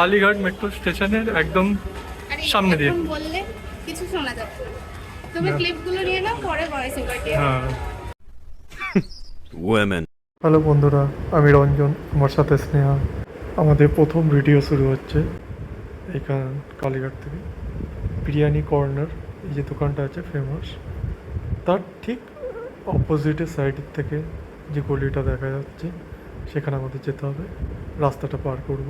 Kalighat metro স্টেশনের একদম সামনে দিয়ে। বললে কিছু শোনা যাচ্ছে না, তুমি ক্লিপগুলো নিয়ে নাও, পরে ভয়েস ওভার দিয়ে। হ্যাঁ। Women. হ্যালো বন্ধুরা, আমি রঞ্জন, আমার সাথে স্নেহা। আমাদের প্রথম ভিডিও শুরু হচ্ছে এখান কালীঘাট থেকে। বিরিয়ানি কর্নার, এই যে দোকানটা আছে ফেমাস, তার ঠিক অপোজিটের সাইডের থেকে যে গলিটা দেখা যাচ্ছে সেখানে আমাদের যেতে হবে, রাস্তাটা পার করব।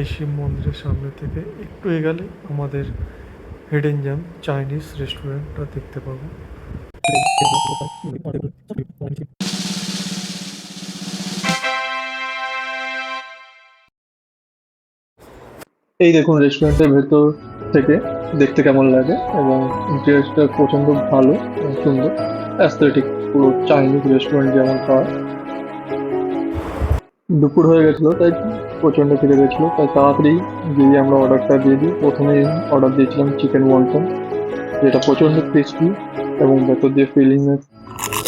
এই শিব মন্দিরের সামনে থেকে একটু এগোলে আমাদের হিডেন জ্যাম চাইনিজ রেস্টুরেন্টটা দেখতে পাবো। এই দেখুন রেস্টুরেন্টের ভেতর থেকে দেখতে কেমন লাগে, এবং ইন্টেরিয়রটা প্রচন্ড ভালো এবং সুন্দর, অ্যাস্থেটিক, পুরো চাইনিজ রেস্টুরেন্ট যেমন পাওয়া। দুপুর হয়ে গেছিলো তাই প্রচন্ড খিদে গেছিলো, তাই তাড়াতাড়ি গিয়ে আমরা অর্ডারটা দিয়ে দিই। প্রথমেই অর্ডার দিয়েছিলাম চিকেন ওয়ান্টন, যেটা প্রচন্ড ক্রিস্পি এবং ভেতর দিয়ে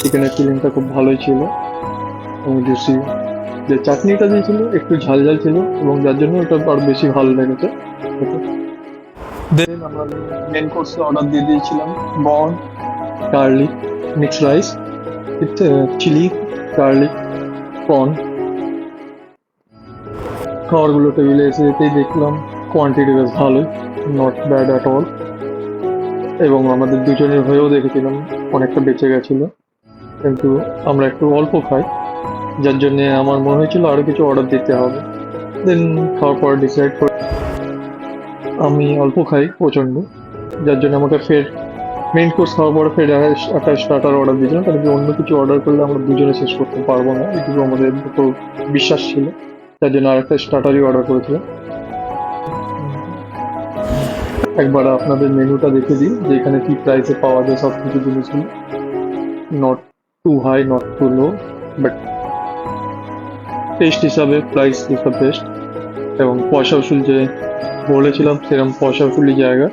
চিকেনের ফিলিংটা খুব ভালোই ছিল এবং জুসি। যে চাটনিটা দিয়েছিল একটু ঝাল ঝাল ছিল, এবং যার জন্য ওটা আরো বেশি ভালো লেগেছে। দেন আমরা মেন কোর্সে অর্ডার দিয়ে দিয়েছিলাম burnt garlic mixed rice with chilli garlic prawn. খাবারগুলো টেবিলে এসে যেতেই দেখলাম কোয়ান্টিটি বেশ ভালোই, নট ব্যাড অ্যাট অল, এবং আমাদের দুজনের হয়েও দেখেছিলাম অনেকটা বেঁচে গেছিলো, কিন্তু আমরা একটু অল্প খাই, যার জন্য আমার মনে হয়েছিল আরো কিছু অর্ডার দিতে হবে। দেন খাওয়ার পর ডিসাইড করে আমি অল্প খাই প্রচণ্ড, যার জন্য আমাকে ফের মেইন কোর্স খাওয়ার পরে ফের একটা স্টার্টার অর্ডার দিয়েছিলাম, কারণ কি অন্য কিছু অর্ডার করলে আমরা দুজনে শেষ করতে পারবো না, এটুকু আমাদের দুটো বিশ্বাস ছিল, যার জন্য আরেকটা স্টার্টারই অর্ডার করেছিলাম। একবার আপনাদের মেনুটা দেখে দিই যে এখানে কি প্রাইসে পাওয়া যায় সব কিছু জিনিসগুলো। Not too high, not too low, but taste হিসাবে প্রাইস ইজ দ্য বেস্ট, এবং পয়সা উসুল যে বলেছিলাম সেরকম পয়সা উসুলি জায়গা,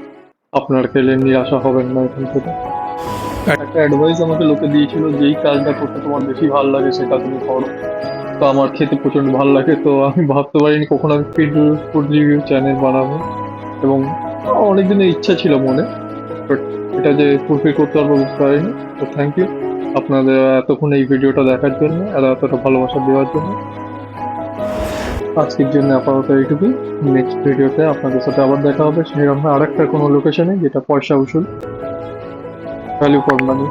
আপনারা খেলে নিরাশা হবেন না এখান থেকে। একটা অ্যাডভাইস আমাকে লোকে দিয়েছিল, যেই কাজটা করতে তোমার বেশি ভালো লাগে সেটা তুমি করো। তো আমার খেতে প্রচন্ড ভালো লাগে, তো আমি ভাবতে পারিনি কখনো আমি ফুড রিভিউ চ্যানেল বানাবো, এবং অনেকদিনের ইচ্ছা ছিল মনে, বাট এটা যে ফুলফিল করতে পারবো বুঝতে পারিনি। তো থ্যাংক ইউ আপনাদের এতক্ষণ এই ভিডিওটা দেখার জন্য আর এতটা ভালোবাসা দেওয়ার জন্য। আজকের জন্য আপাতত এইটুকুই। নেক্সট ভিডিওতে আপনাদের সাথে আবার দেখা হবে সেরকম আরেকটা কোনো লোকেশনে, যেটা পয়সা উসুল, ভ্যালু ফর মানি।